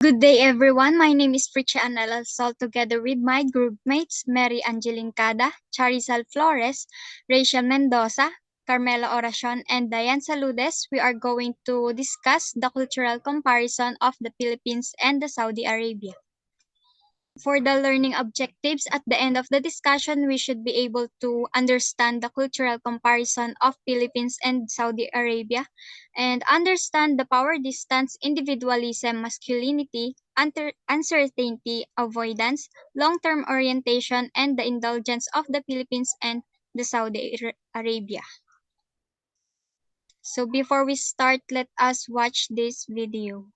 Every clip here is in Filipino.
Good day, everyone. My name is Fritchie and Alsol together with my group mates, Mary Angeline Cada, Chariezel Flores, Rechelle Mendoza, Carmela Oracion, and Diane Saludes. We are going to discuss the cultural comparison of the Philippines and the Saudi Arabia. For the learning objectives, at the end of the discussion, we should be able to understand the cultural comparison of Philippines and Saudi Arabia and understand the power distance, individualism, masculinity, uncertainty, avoidance, long-term orientation, and the indulgence of the Philippines and the Saudi Arabia. So before we start, let us watch this video.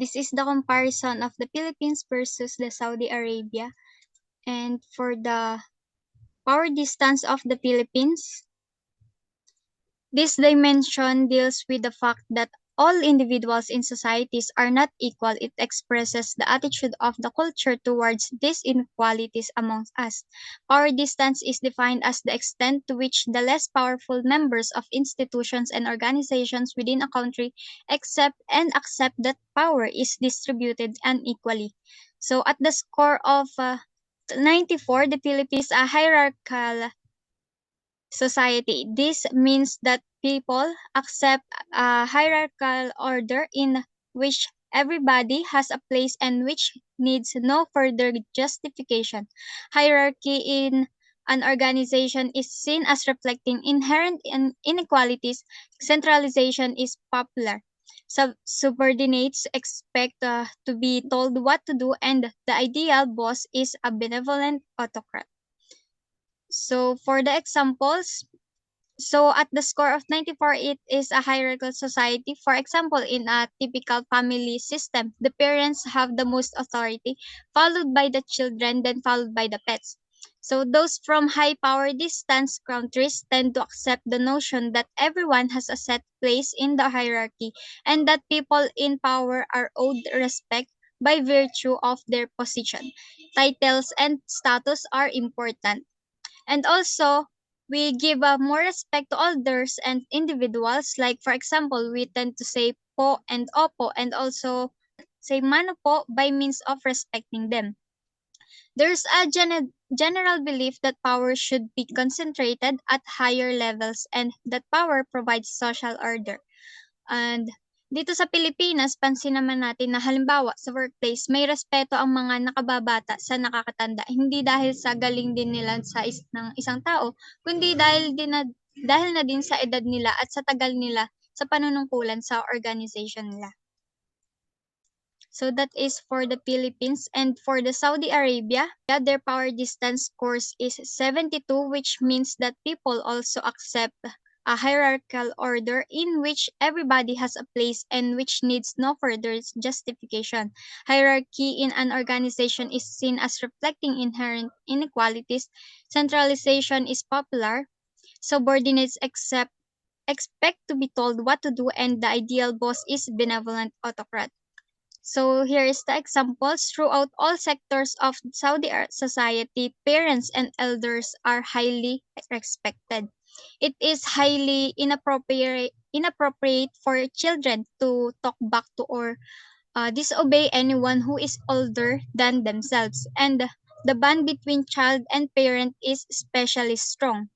This is the comparison of the Philippines versus the Saudi Arabia. And for the power distance of the Philippines, this dimension deals with the fact that all individuals in societies are not equal. It expresses the attitude of the culture towards these inequalities among us. Power distance is defined as the extent to which the less powerful members of institutions and organizations within a country accept that power is distributed unequally. So at the score of 94, the Philippines is a hierarchical society. This means that people accept a hierarchical order in which everybody has a place and which needs no further justification. Hierarchy in an organization is seen as reflecting inherent inequalities. Centralization is popular. Subordinates expect to be told what to do, and the ideal boss is a benevolent autocrat. So, for the examples, so at the score of 94, it is a hierarchical society. For example, in a typical family system, the parents have the most authority, followed by the children, then followed by the pets. So those from high power distance countries tend to accept the notion that everyone has a set place in the hierarchy and that people in power are owed respect by virtue of their position. Titles and status are important. And also, we give more respect to elders and individuals. Like, for example, we tend to say po and opo and also say mano po by means of respecting them. There's a general belief that power should be concentrated at higher levels and that power provides social order. And dito sa Pilipinas, pansin naman natin na halimbawa sa workplace, may respeto ang mga nakababata sa nakakatanda. Hindi dahil sa galing din nila ng isang tao, kundi dahil na din sa edad nila at sa tagal nila sa panunungkulan sa organization nila. So that is for the Philippines. And for the Saudi Arabia, their power distance scores is 72, which means that people also accept a hierarchical order in which everybody has a place and which needs no further justification. Hierarchy in an organization is seen as reflecting inherent inequalities. Centralization is popular. Subordinates expect to be told what to do, and the ideal boss is benevolent autocrat. So here is the examples. Throughout all sectors of Saudi society, parents and elders are highly respected. It is highly inappropriate for children to talk back to or disobey anyone who is older than themselves. And the bond between child and parent is especially strong.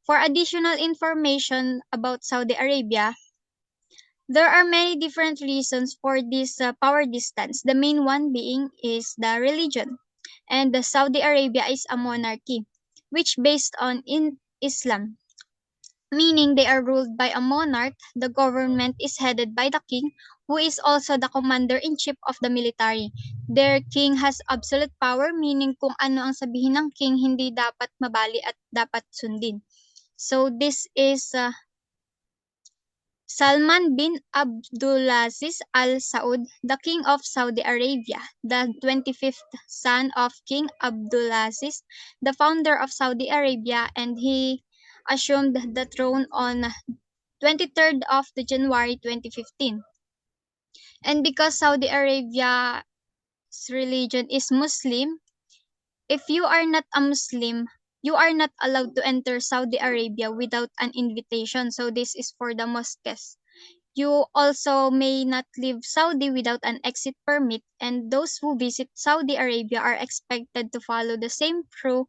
For additional information about Saudi Arabia, there are many different reasons for this power distance. The main one being is the religion. And the Saudi Arabia is a monarchy, which based on in Islam, meaning they are ruled by a monarch. The government is headed by the king, who is also the commander-in-chief of the military. Their king has absolute power, meaning kung ano ang sabihin ng king, hindi dapat mabali at dapat sundin. So this is Salman bin Abdulaziz Al Saud, the King of Saudi Arabia, the 25th son of King Abdulaziz, the founder of Saudi Arabia, and he assumed the throne on 23rd of the January 2015. And because Saudi Arabia's religion is Muslim, if you are not a Muslim, you are not allowed to enter Saudi Arabia without an invitation. So this is for the mosques. You also may not leave Saudi without an exit permit, and those who visit Saudi Arabia are expected to follow the same true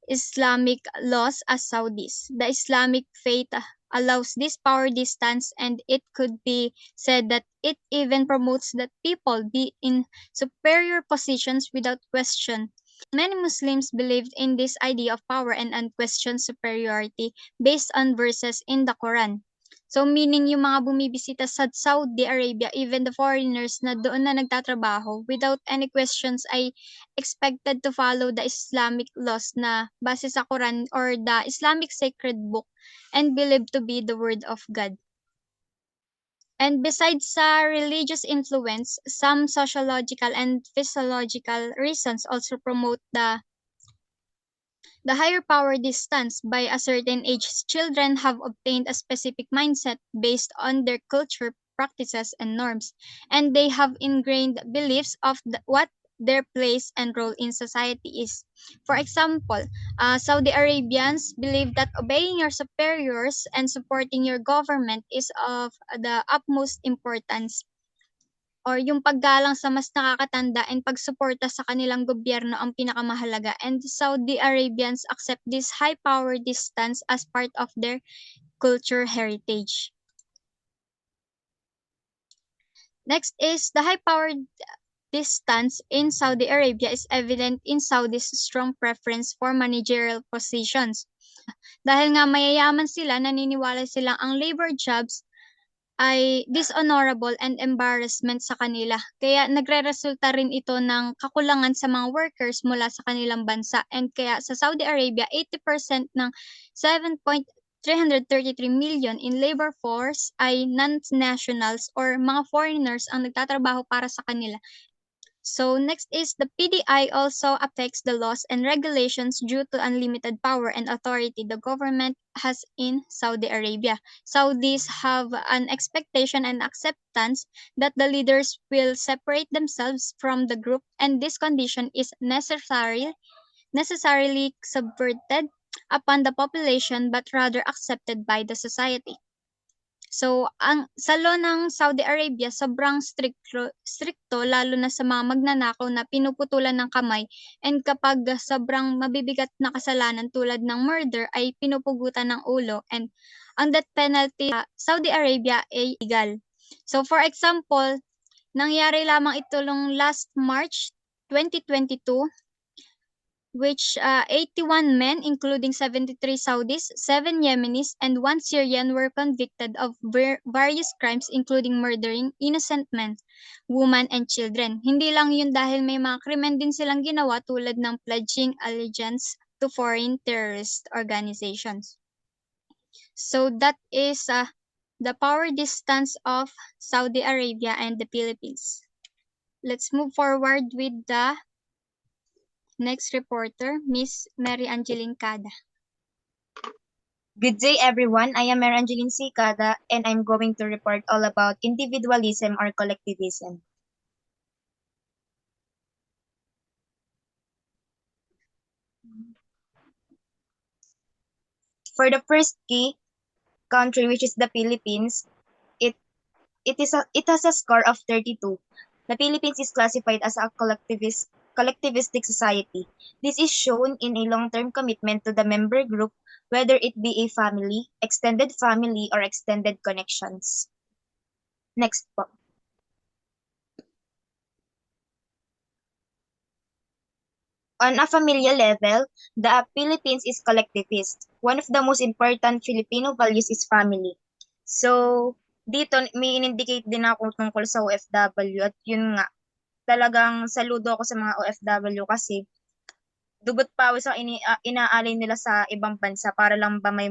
Islamic laws as Saudis. The Islamic faith allows this power distance, and it could be said that it even promotes that people be in superior positions without question. Many Muslims believed in this idea of power and unquestioned superiority based on verses in the Quran. So meaning yung mga bumibisita sa Saudi Arabia, even the foreigners na doon na nagtatrabaho, without any questions ay expected to follow the Islamic laws na base sa Quran or the Islamic sacred book and believed to be the word of God. And besides sa religious influence, some sociological and physiological reasons also promote the The higher power distance, by a certain age, children have obtained a specific mindset based on their culture, practices, and norms, and they have ingrained beliefs of what their place and role in society is. For example, Saudi Arabians believe that obeying your superiors and supporting your government is of the utmost importance, or yung paggalang sa mas nakakatanda and pagsuporta sa kanilang gobyerno ang pinakamahalaga. And Saudi Arabians accept this high power distance as part of their culture heritage. Next is the high power distance in Saudi Arabia is evident in Saudi's strong preference for managerial positions. Dahil nga mayayaman sila, naniniwala silang ang labor jobs ay dishonorable and embarrassment sa kanila. Kaya nagre-resulta rin ito ng kakulangan sa mga workers mula sa kanilang bansa. And kaya sa Saudi Arabia, 80% ng 7.333 million in labor force ay non-nationals or mga foreigners ang nagtatrabaho para sa kanila. So next is the PDI also affects the laws and regulations due to unlimited power and authority the government has in Saudi Arabia. Saudis have an expectation and acceptance that the leaders will separate themselves from the group, and this condition is necessarily subverted upon the population but rather accepted by the society. So, sa law ng Saudi Arabia, sobrang stricto lalo na sa mga magnanakaw na pinuputulan ng kamay, and kapag sobrang mabibigat na kasalanan tulad ng murder ay pinupugutan ng ulo, and ang death penalty sa Saudi Arabia ay illegal. So, for example, nangyari lamang ito nung last March 2022, which 81 men, including 73 Saudis, 7 Yemenis, and 1 Syrian were convicted of various crimes including murdering innocent men, women, and children. Hindi lang yun, dahil may mga krimen din silang ginawa tulad ng pledging allegiance to foreign terrorist organizations. So that is the power distance of Saudi Arabia and the Philippines. Let's move forward with the next reporter, Miss Mary Angeline Cada. Good day, everyone. I am Mary Angeline C. Cada, and I'm going to report all about individualism or collectivism. For the first key country, which is the Philippines, it has a score of 32. The Philippines is classified as a collectivistic society. This is shown in a long-term commitment to the member group, whether it be a family, extended family, or extended connections. Next po. On a familial level, the Philippines is collectivist. One of the most important Filipino values is family. So, dito may in-indicate din ako tungkol sa OFW, at yun nga, talagang saludo ako sa mga OFW kasi dugot pawis ang inaalay nila sa ibang bansa para lang ba may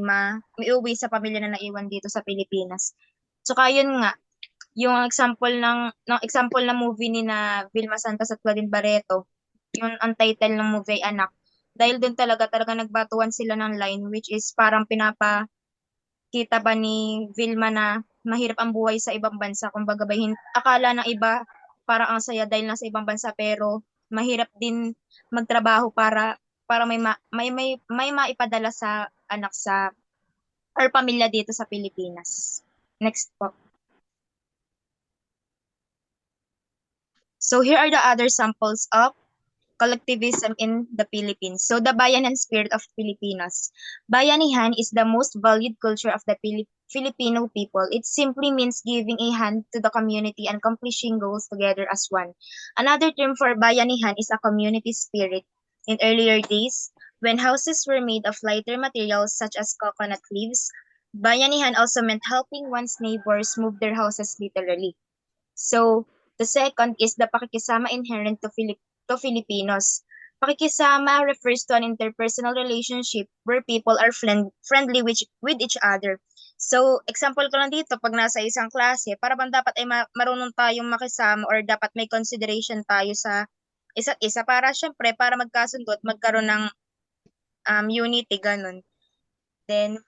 uwi sa pamilya na naiwan dito sa Pilipinas. So yun nga, yung example ng movie ni na Vilma Santos at Claudine Barreto, yung ang title ng movie ay Anak. Dahil doon talaga nagbatuan sila ng line, which is parang pinapakita ba ni Vilma na mahirap ang buhay sa ibang bansa. Kumbaga ba, akala ng iba parang ang saya dahil nasa ibang bansa, pero mahirap din magtrabaho para may maipadala sa anak sa or pamilya dito sa Pilipinas. Next po. So here are the other samples of collectivism in the Philippines. So the bayanan spirit of Filipinos. Bayanihan is the most valued culture of the Filipino people. It simply means giving a hand to the community and accomplishing goals together as one. Another term for bayanihan is a community spirit. In earlier days, when houses were made of lighter materials such as coconut leaves, bayanihan also meant helping one's neighbors move their houses literally. So, the second is the pakikisama inherent to Filipinos. Pakikisama refers to an interpersonal relationship where people are friendly with each other. So, example ko lang dito, pag nasa isang klase, para bang dapat ay marunong tayong makisama or dapat may consideration tayo sa isa't isa para syempre para magkasundo at magkaroon ng unity, ganun. Then,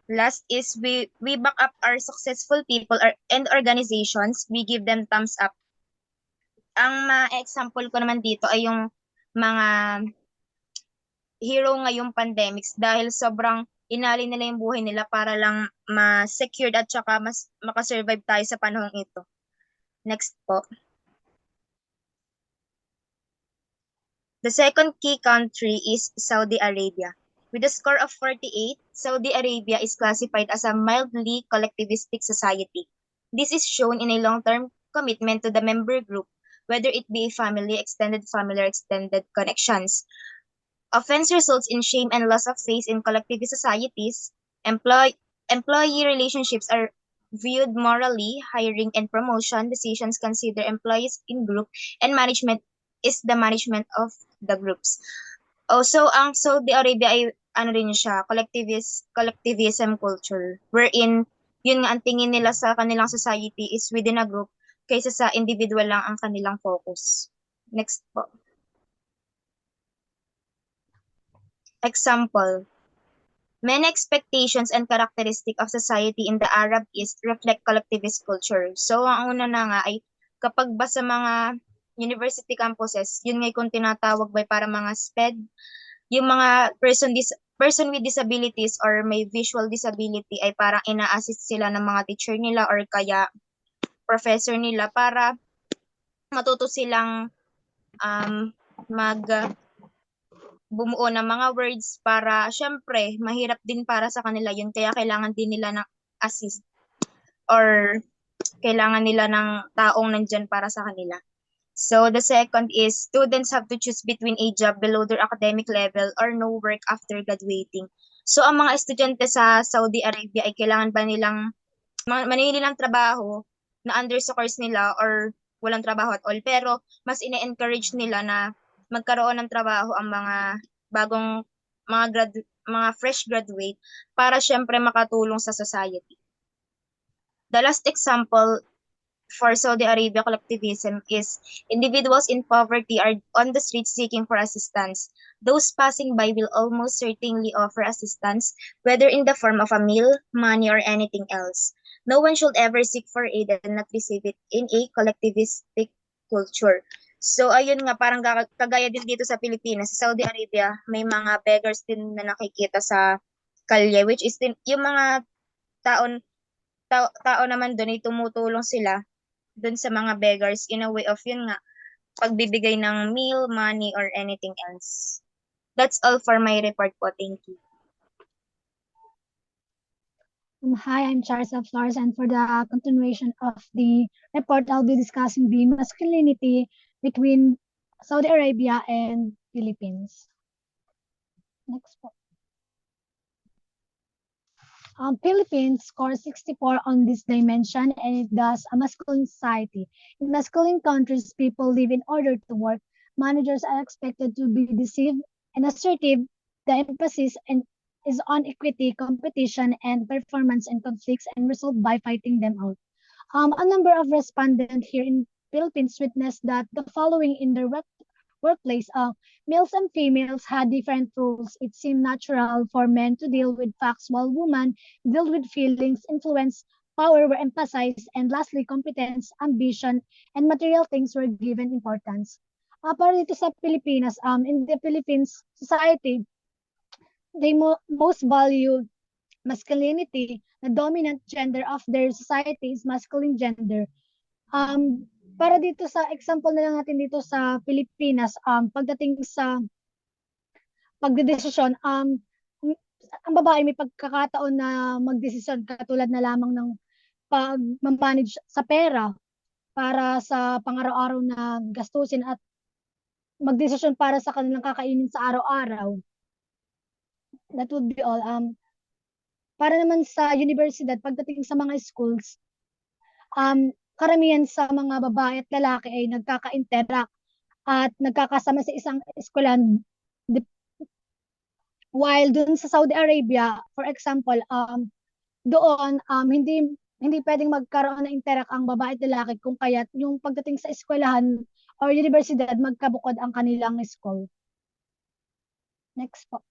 last is we back up our successful people and organizations. We give them thumbs up. Ang ma-example ko naman dito ay yung mga hero ngayong pandemics dahil sobrang inali nila yung buhay nila para lang ma-secured at saka mas makasurvive tayo sa panahong ito. Next po. The second key country is Saudi Arabia. With a score of 48, Saudi Arabia is classified as a mildly collectivistic society. This is shown in a long-term commitment to the member group, whether it be family, or extended connections. Offense results in shame and loss of faith in collectivist societies. Employee relationships are viewed morally, hiring and promotion decisions consider employees in group, and management is the management of the groups. Also, ang Saudi Arabia ay rin siya, collectivism culture, wherein yun nga ang tingin nila sa kanilang society is within a group kaysa sa individual lang ang kanilang focus. Next po. Example, many expectations and characteristics of society in the Arab East reflect collectivist culture. So, ang una na nga ay kapag ba sa mga university campuses, yun nga kung tinatawag ba para mga SPED, yung mga person with disabilities or may visual disability ay parang ina-assist sila ng mga teacher nila or kaya professor nila para matuto silang bumuo ng mga words para syempre mahirap din para sa kanila yun kaya kailangan din nila ng assist or kailangan nila ng taong nandyan para sa kanila. So the second is students have to choose between a job below their academic level or no work after graduating. So ang mga estudyante sa Saudi Arabia ay kailangan ba nilang manili ng trabaho na under sa course nila or walang trabaho at all, pero mas ine-encourage nila na magkaroon ng trabaho ang mga bagong mga fresh graduate para syempre makatulong sa society. The last example for Saudi Arabia collectivism is individuals in poverty are on the streets seeking for assistance. Those passing by will almost certainly offer assistance, whether in the form of a meal, money, or anything else. No one should ever seek for aid and not receive it in a collectivistic culture. So, ayun nga, parang kagaya din dito sa Pilipinas, sa Saudi Arabia, may mga beggars din na nakikita sa kalye, which is din, yung mga tao naman doon ay tumutulong sila doon sa mga beggars in a way of yun nga, pagbibigay ng meal, money, or anything else. That's all for my report po. Thank you. Hi, I'm Chariezel Flores, and for the continuation of the report, I'll be discussing the masculinity between Saudi Arabia and Philippines. Next po. Philippines scores 64 on this dimension, and it does a masculine society. In masculine countries, people live in order to work. Managers are expected to be decisive and assertive. The emphasis is on equity, competition, and performance and conflicts and resolved by fighting them out. A number of respondents here in Philippines witnessed that the following in their workplace, males and females had different roles. It seemed natural for men to deal with facts while women dealt with feelings, influence, power were emphasized, and lastly, competence, ambition, and material things were given importance. Para dito sa Pilipinas, in the Philippines society, they most value masculinity. The dominant gender of their society is masculine gender. Para dito sa example na lang natin dito sa Pilipinas, pagdating sa pagdedesisyon, ang babae may pagkakataon na magdesisyon katulad na lamang ng pag-manage sa pera para sa pang-araw-araw na gastusin at magdesisyon para sa kanilang kakainin sa araw-araw. That would be all. Para naman sa universidad, pagdating sa mga schools, karamihan sa mga babae at lalaki ay nagkaka-interact at nagkakasama sa isang eskwelahan. While dun sa Saudi Arabia, for example, doon hindi pwedeng magkaroon ng interact ang babae at lalaki kung kaya't yung pagdating sa eskwelahan or universidad, magkabukod ang kanilang school. Next po.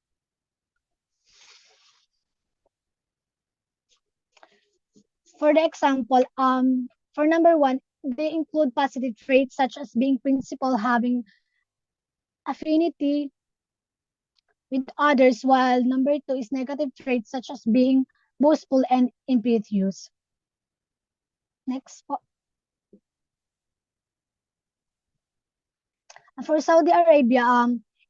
For the example, for number 1, they include positive traits such as being principled, having affinity with others, while number 2 is negative traits such as being boastful and impetuous. Next po. For Saudi Arabia,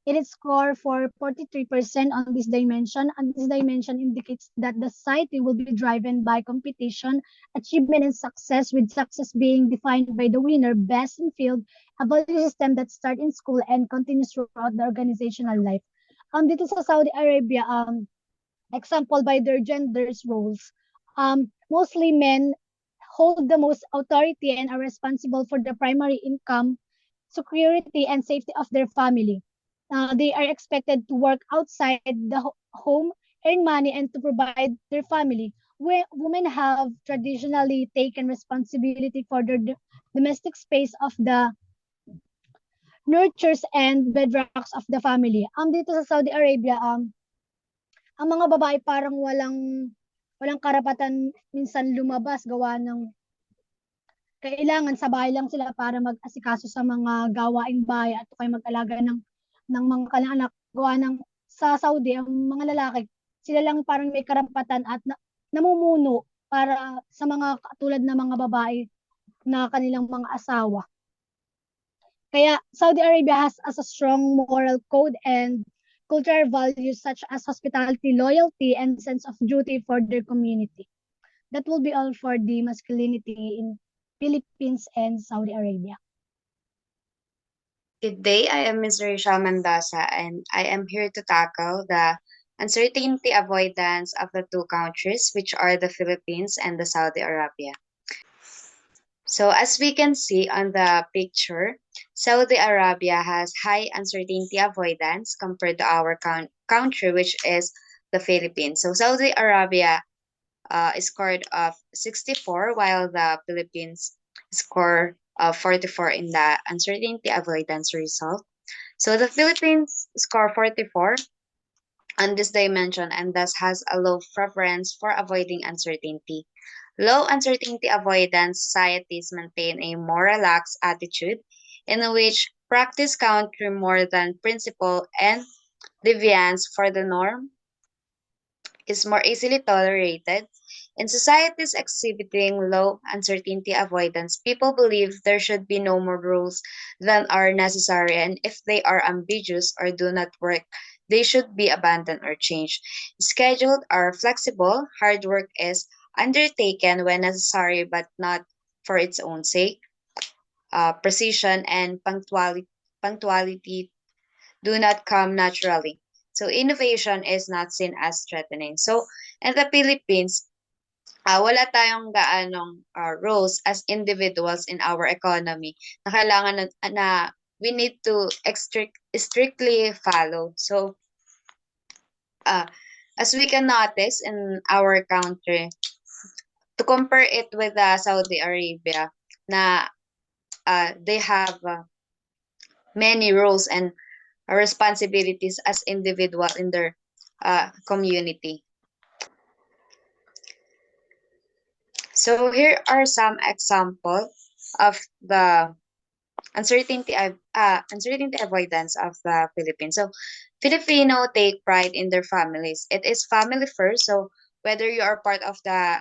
it is score for 43% on this dimension, and this dimension indicates that the society will be driven by competition, achievement, and success, with success being defined by the winner, best in field, a value system that starts in school and continues throughout the organizational life. Dito sa Saudi Arabia, example by their genders roles, mostly men hold the most authority and are responsible for the primary income, security, and safety of their family. They are expected to work outside the home, earn money, and to provide their family. Women have traditionally taken responsibility for the domestic space of the nurtures and bedrocks of the family. Dito sa Saudi Arabia, ang mga babae parang walang karapatan minsan lumabas gawa ng kailangan sa bahay lang sila para mag-asikaso sa mga gawaing bahay at kaya mag-alaga ng mga kanilang anak. Gawa ng sa Saudi, ang mga lalaki, sila lang parang may karapatan at namumuno para sa mga katulad na mga babae na kanilang mga asawa. Kaya Saudi Arabia has a strong moral code and cultural values such as hospitality, loyalty, and sense of duty for their community. That will be all for the masculinity in Philippines and Saudi Arabia. Good day, I am Ms. Rechelle Mendoza, and I am here to tackle the uncertainty avoidance of the two countries, which are the Philippines and the Saudi Arabia. So as we can see on the picture, Saudi Arabia has high uncertainty avoidance compared to our country, which is the Philippines. So Saudi Arabia scored of 64, while the Philippines score of 44 in the uncertainty avoidance result. So the Philippines score 44 on this dimension and thus has a low preference for avoiding uncertainty. Low uncertainty avoidance societies maintain a more relaxed attitude in which practice country more than principle, and deviance for the norm is more easily tolerated. In societies exhibiting low uncertainty avoidance, people believe there should be no more rules than are necessary, and if they are ambiguous or do not work, they should be abandoned or changed. Scheduled or flexible, hard work is undertaken when necessary but not for its own sake. Precision and punctuality do not come naturally. So innovation is not seen as threatening. So in the Philippines, wala tayong gaanong roles as individuals in our economy na kailangan na we need to strictly follow. So as we can notice in our country, to compare it with Saudi Arabia, na they have many roles and responsibilities as individual in their community. So here are some examples of the uncertainty avoidance of the Philippines. So Filipino take pride in their families. It is family first. So whether you are part of the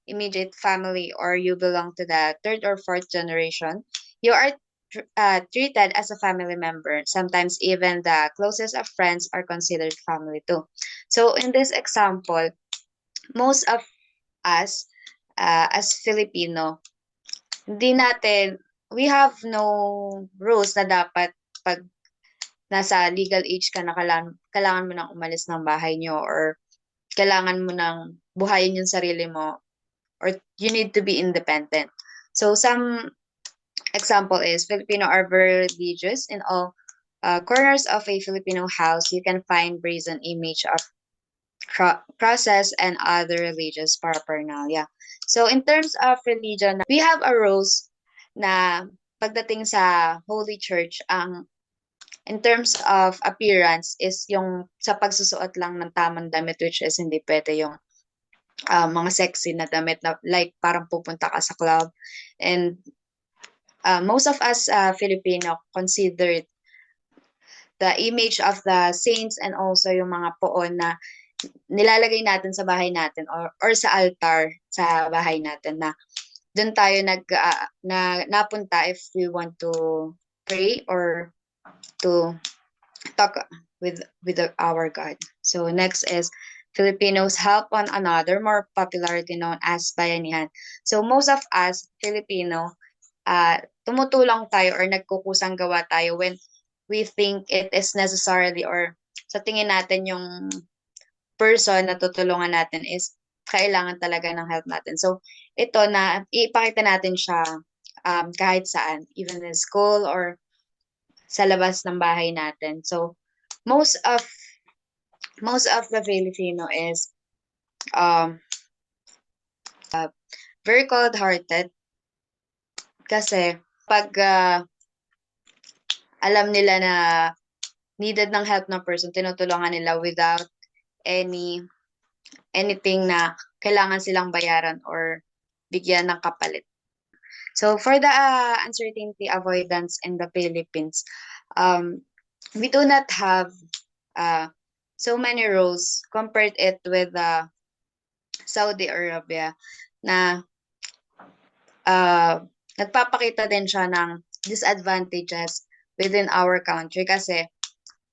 immediate family or you belong to the third or fourth generation, you are treated as a family member. Sometimes even the closest of friends are considered family too. So in this example, most of us as Filipino, we have no rules na dapat pag nasa legal age ka na kailangan mo nang umalis ng bahay nyo, or kailangan mo nang buhayin yung sarili mo, or you need to be independent. So some example is Filipino are very religious. In all corners of a Filipino house, you can find brazen image of crosses and other religious paraphernalia. So in terms of religion, we have a rules na pagdating sa Holy Church, in terms of appearance is yung sa pagsusuot lang ng tamang damit, which is hindi pwede yung mga sexy na damit na like parang pupunta ka sa club. And most of us Filipino considered the image of the saints and also yung mga poon na nilalagay natin sa bahay natin or sa altar sa bahay natin na doon tayo napunta if we want to pray or to talk with our God. So next is Filipinos help one another, more popularly known as bayanihan. So most of us Filipino, tumutulong tayo or nagkukusang gawa tayo when we think it is necessarily or sa tingin natin yung person na tutulungan natin is kailangan talaga ng help natin. So ito na ipakita natin siya kahit saan, even in school or sa labas ng bahay natin. So most of the Filipino is very cold-hearted kasi pag alam nila na needed ng help ng person, tinutulungan nila without anything na kailangan silang bayaran or bigyan ng kapalit. So for the uncertainty avoidance in the Philippines, we do not have so many rules compared it with Saudi Arabia na nagpapakita din siya ng disadvantages within our country kasi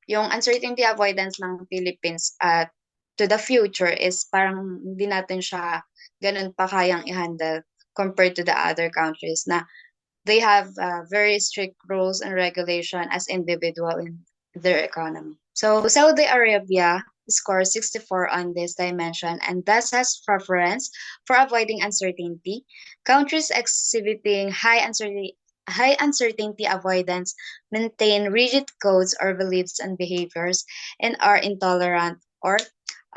yung uncertainty avoidance ng Philippines to the future is parang hindi natin siya ganun pa kayang i-handle compared to the other countries na they have very strict rules and regulation as individual in their economy. So Saudi Arabia scores 64 on this dimension and thus has preference for avoiding uncertainty. Countries exhibiting high uncertainty avoidance maintain rigid codes or beliefs and behaviors and are intolerant or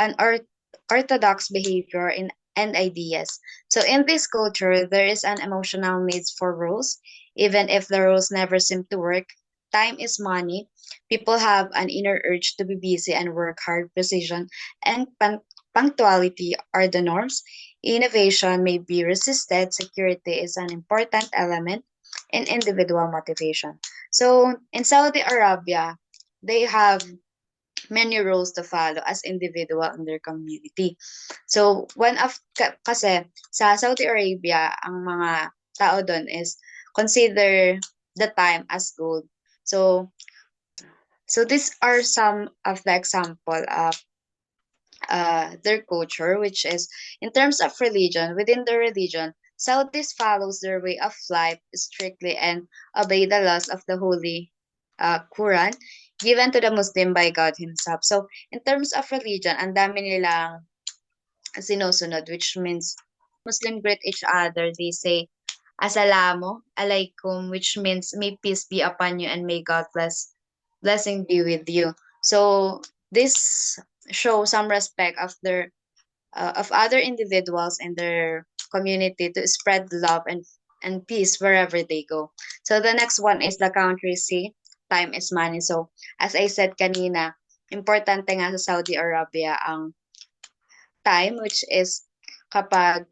unorthodox behavior and ideas. So in this culture, there is an emotional need for rules, even if the rules never seem to work. Time is money. People have an inner urge to be busy and work hard. Precision and punctuality are the norms. Innovation may be resisted. Security is an important element in individual motivation. So in Saudi Arabia, they have many rules to follow as individual in their community. So kasi sa Saudi Arabia, ang mga tao doon is consider the time as gold. So these are some of the example of their culture, which is in terms of religion. Within the religion, Saudis follows their way of life strictly and obey the laws of the Holy Quran given to the Muslim by God Himself. So in terms of religion, ang dami nilang sinusunod, which means Muslim greet each other. They say, Assalamu alaikum, which means may peace be upon you and may God blessing be with you. So this shows some respect of their of other individuals in their community to spread love and peace wherever they go. So the next one is the country C, time is money. So as I said kanina, importante nga sa Saudi Arabia ang time, which is kapag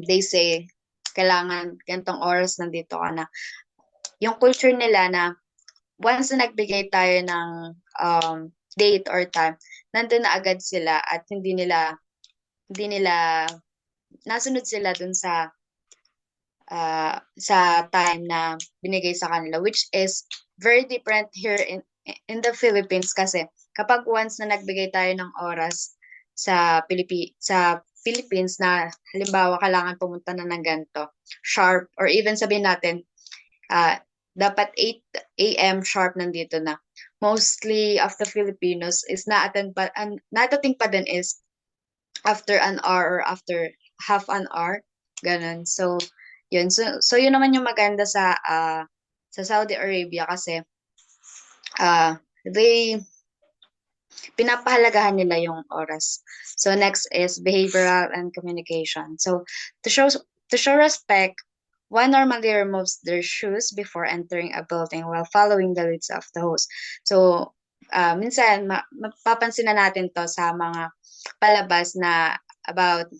they say kailangan gantong oras nandito ka na. Yung culture nila na once na nagbigay tayo ng date or time, nandun na agad sila at hindi nila nasunod sila dun sa time na binigay sa kanila, which is very different here in the Philippines kasi kapag once na nagbigay tayo ng oras sa Philippines na halimbawa kailangan pumunta na ng ganito, sharp, or even sabihin natin dapat 8 a.m. sharp nandito na. Mostly of the Filipinos is nadating pa din is after an hour or after half an hour, ganun. So yun. So yun naman yung maganda sa Saudi Arabia kasi they pinapahalagahan nila yung oras. So next is behavioral and communication. So to show respect, one normally removes their shoes before entering a building while following the leads of the host. So minsan mapapansin na natin to sa mga palabas na about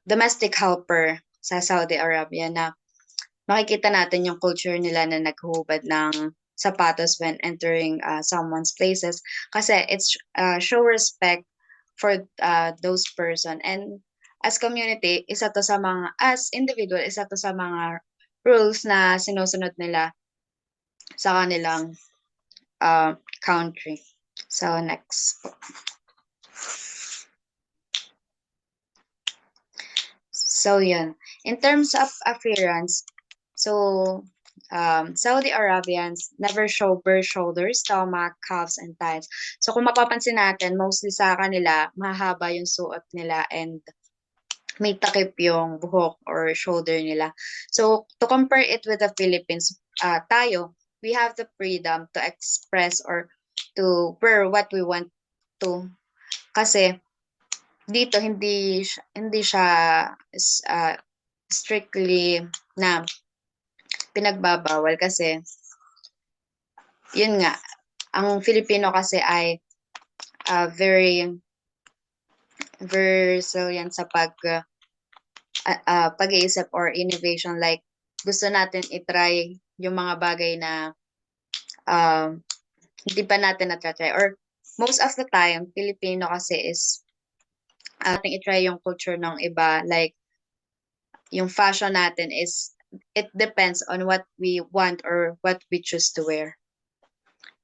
domestic helper sa Saudi Arabia na makikita natin yung culture nila na naghuhubad ng sapatos when entering someone's places kasi it's show respect for those person, and as community as individual isa to sa mga rules na sinusunod nila sa kanilang country. So next po. So yun, in terms of appearance, so Saudi Arabians never show bare shoulders, stomach, calves, and thighs. So kung mapapansin natin, mostly sa kanila, mahaba yung suot nila and may takip yung buhok or shoulder nila. So to compare it with the Philippines, tayo, we have the freedom to express or to wear what we want to. Kasi dito hindi siya strictly na pinagbabawal kasi yun nga, ang Filipino kasi ay very resilient sa pag-iisip or innovation, like gusto natin i-try yung mga bagay na hindi pa natin na-try, or most of the time Filipino kasi is ating i-try yung culture ng iba, like yung fashion natin is it depends on what we want or what we choose to wear.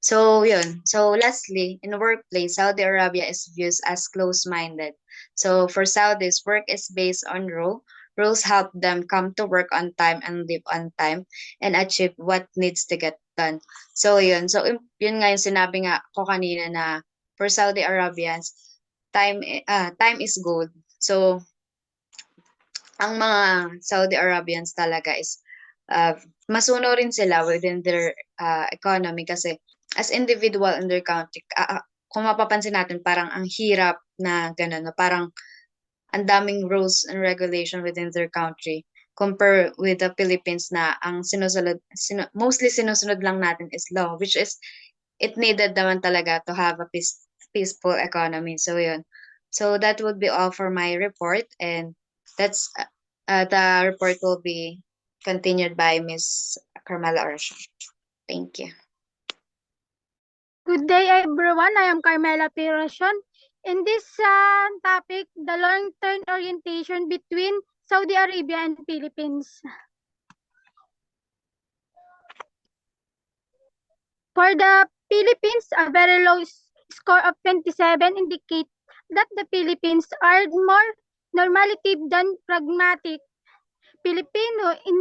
So yun. So lastly, in the workplace, Saudi Arabia is viewed as close-minded. So for Saudis, work is based on rule. Rules help them come to work on time and leave on time and achieve what needs to get done. So yun. So yun nga yung sinabi nga ko kanina na for Saudi Arabians, time is gold. So ang mga Saudi Arabians talaga is masuno rin sila within their economy kasi as individual in their country, kung mapapansin natin, parang ang hirap na gano'n, na parang ang daming rules and regulation within their country compare with the Philippines na ang mostly sinusunod lang natin is law, which is it needed naman talaga to have a peaceful economy. So yun. So that would be all for my report, and that's the report will be continued by Miss Carmela Oracion. Thank you. Good day, everyone. I am Carmela P. In this topic, the long-term orientation between Saudi Arabia and Philippines. For the Philippines, a very low score of 27 indicates that the Philippines are more normative than pragmatic. Filipino in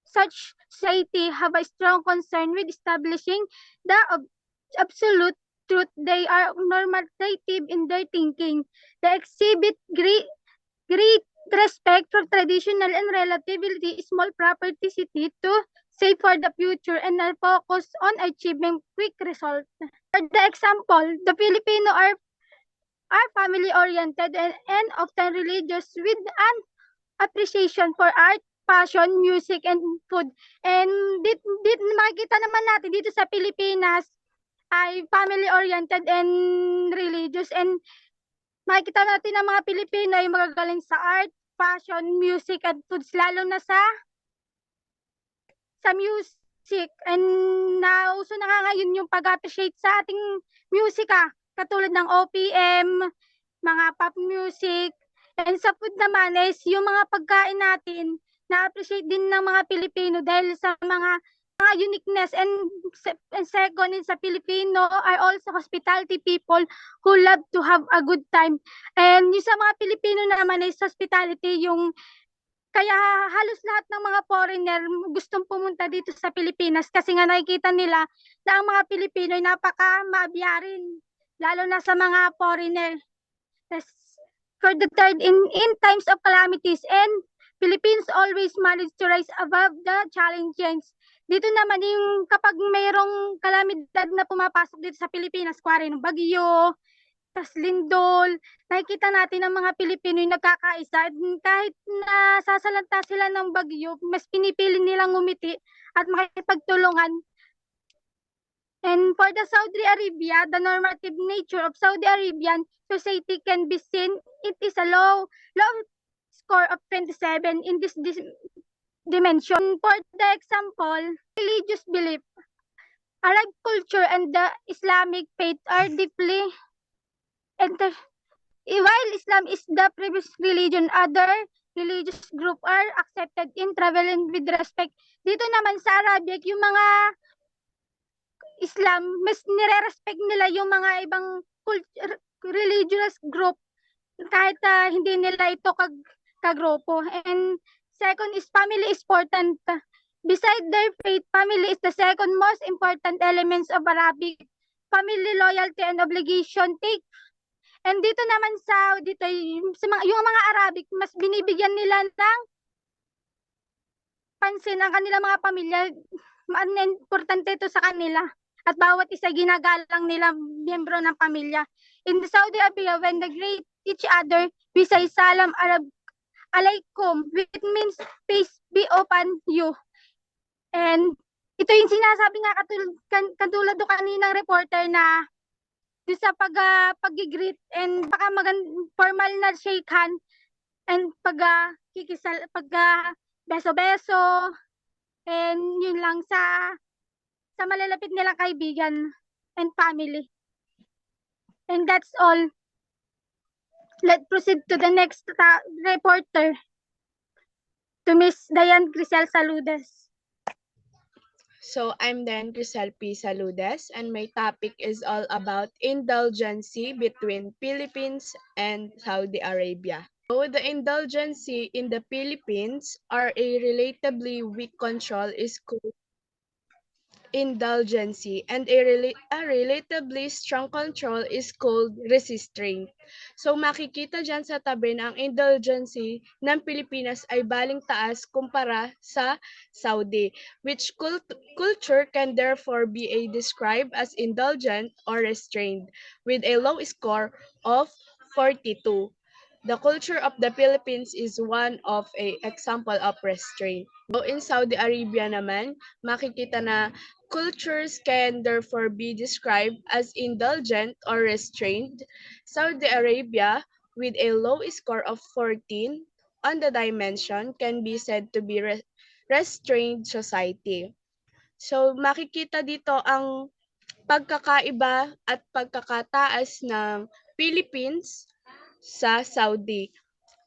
such society have a strong concern with establishing the absolute truth. They are normative in their thinking. They exhibit great respect for traditional and relatively small property to save for the future and are focused on achieving quick results. For the example, the Filipino are family-oriented and often religious with an appreciation for art, fashion, music, and food. And makikita naman natin dito sa Pilipinas ay family-oriented and religious, and makikita natin ang mga Pilipino ay magagaling sa art, fashion, music, and foods, lalo na sa music. And nauso na nga ngayon yung pag-appreciate sa ating musika, katulad ng OPM, mga pop music. And sa food naman is yung mga pagkain natin, na-appreciate din ng mga Pilipino dahil sa mga uniqueness. And second is sa Filipino are also hospitality people who love to have a good time. And yung sa mga Pilipino naman is hospitality, yung kaya halos lahat ng mga foreigner gustong pumunta dito sa Pilipinas kasi nga nakikita nila na ang mga Pilipino ay napaka-maabyarin, lalo na sa mga foreigner. For the third, in times of calamities, and Philippines always manage to rise above the challenges. Dito naman yung kapag mayroong kalamidad na pumapasok dito sa Pilipinas, kuwari ng bagyo, tas lindol, nakikita natin ang mga Pilipino yung nagkakaisa. Kahit na sasalanta sila ng bagyo, mas pinipili nilang ngumiti at makipagtulungan And for the Saudi Arabia, the normative nature of Saudi Arabian society can be seen. It is a low score of 27 in this dimension. For the example, religious belief, Arab culture and the Islamic faith are deeply while Islam is the previous religion, other religious group are accepted in travel and with respect. Dito naman sa Arabic, yung mga Islam, mas nire-respect nila yung mga ibang religious group kahit hindi nila ito kagrupo. And second is family is important. Beside their faith, family is the second most important elements of Arabic. Family loyalty and obligation take. And dito naman yung mga Arabic, mas binibigyan nila ng pansin ang kanilang mga pamilya. Importante ito sa kanila. At bawat isa ginagalang nila miyembro ng pamilya. In the Saudi Arabia, when they greet each other, we say salam alaikum, which means peace be upon you. And ito yung sinasabi nga katulad do kaninang reporter na sa pag-greet and baka formal na shake hand and kikisal, beso-beso, and yun lang sa malalapit nilang kaibigan and family. And that's all. Let's proceed to the next reporter, to Miss Diane Criselle Saludes. So I'm then Criselle P. Saludes, and my topic is all about indulgency between Philippines and Saudi Arabia. So the indulgency in the Philippines are a relatively weak control is called indulgency, and a relatively strong control is called restraint. So makikita dyan sa tabi na ang indulgency ng Pilipinas ay baling taas kumpara sa Saudi, which culture can therefore be described as indulgent or restrained, with a low score of 42. The culture of the Philippines is one of a example of restraint. So in Saudi Arabia naman, makikita na cultures can therefore be described as indulgent or restrained. Saudi Arabia, with a low score of 14 on the dimension, can be said to be restrained society. So makikita dito ang pagkakaiba at pagkakataas ng Philippines sa Saudi.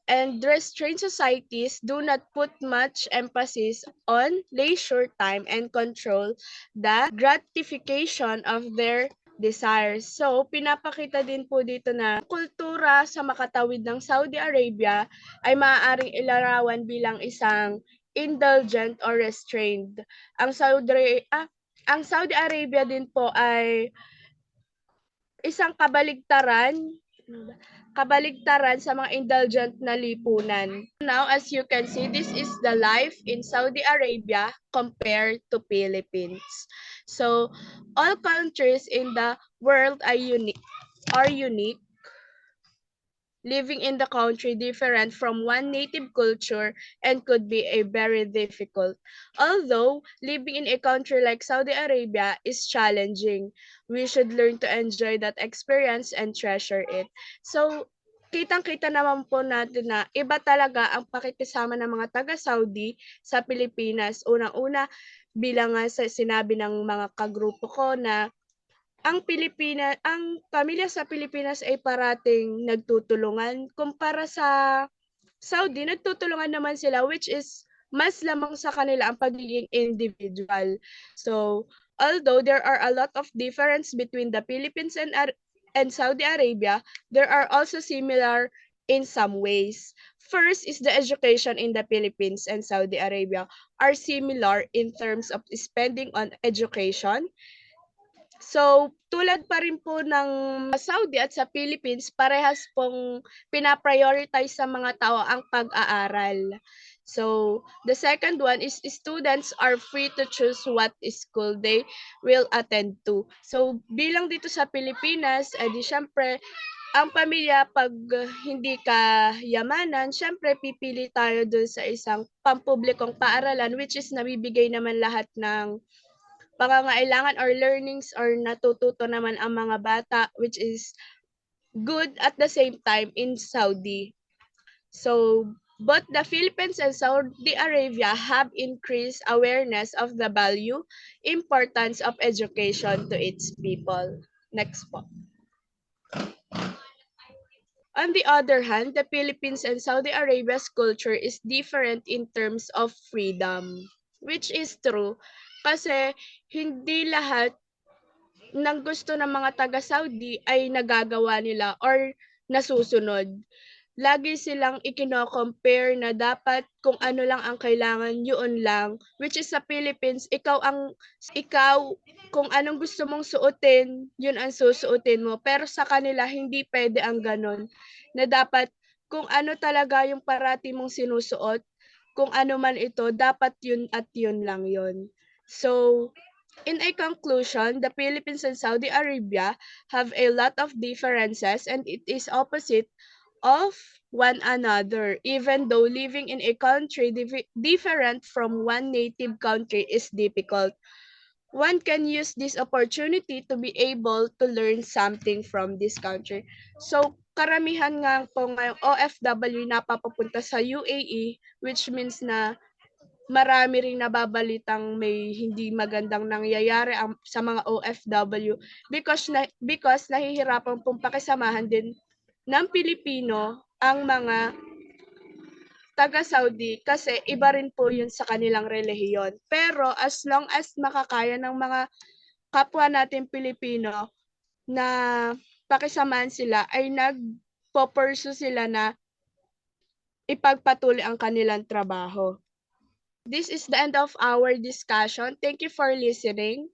And restrained societies do not put much emphasis on leisure time and control the gratification of their desires. So, pinapakita din po dito na kultura sa makatawid ng Saudi Arabia ay maaaring ilarawan bilang isang indulgent or restrained. Ang Saudi Arabia din po ay isang kabaligtaran sa mga indulgent na lipunan. Now, as you can see, this is the life in Saudi Arabia compared to Philippines. So, all countries in the world are unique, living in the country different from one native culture and could be a very difficult. Although living in a country like Saudi Arabia is challenging, we should learn to enjoy that experience and treasure it. So, kitang-kita naman po natin na iba talaga ang pakikisama ng mga taga-Saudi sa Pilipinas. Unang-una, bilang nga sinabi ng mga kagrupo ko na ang pamilya sa Pilipinas ay parating nagtutulungan. Kumpara sa Saudi, nagtutulungan naman sila, which is mas lamang sa kanila ang pagiging individual. So, although there are a lot of difference between the Philippines and Saudi Arabia, there are also similar in some ways. First is the education in the Philippines and Saudi Arabia are similar in terms of spending on education. So, tulad pa rin po ng Saudi at sa Philippines, parehas pong pinaprioritize sa mga tao ang pag-aaral. So, the second one is students are free to choose what school they will attend to. So, bilang dito sa Pilipinas, di syempre, ang pamilya pag hindi ka yamanan, syempre pipili tayo dun sa isang pampublikong paaralan which is nabibigay naman lahat ng pangangailangan or learnings or natututo naman ang mga bata, which is good at the same time in Saudi. So, both the Philippines and Saudi Arabia have increased awareness of the value, importance of education to its people. Next po. On the other hand, the Philippines and Saudi Arabia's culture is different in terms of freedom, which is true kasi hindi lahat ng gusto ng mga taga-Saudi ay nagagawa nila or nasusunod. Lagi silang ikino-compare na dapat kung ano lang ang kailangan, yun lang. Which is sa Philippines, ikaw kung anong gusto mong suotin, yun ang susuotin mo. Pero sa kanila, hindi pwede ang ganon. Na dapat kung ano talaga yung parati mong sinusuot, kung ano man ito, dapat yun at yun lang yun. So, in a conclusion, the Philippines and Saudi Arabia have a lot of differences and it is opposite of one another, even though living in a country different from one native country is difficult. One can use this opportunity to be able to learn something from this country. So, karamihan nga po ngayong OFW napapapunta sa UAE, which means na marami ring nababalitang may hindi magandang nangyayari sa mga OFW because nahihirapan pong pakisamahan din ng Pilipino ang mga taga-Saudi kasi iba rin po yun sa kanilang relihiyon. Pero as long as makakaya ng mga kapwa natin Pilipino na pakisamahan sila ay nagpo-pursue sila na ipagpatuloy ang kanilang trabaho. This is the end of our discussion. Thank you for listening.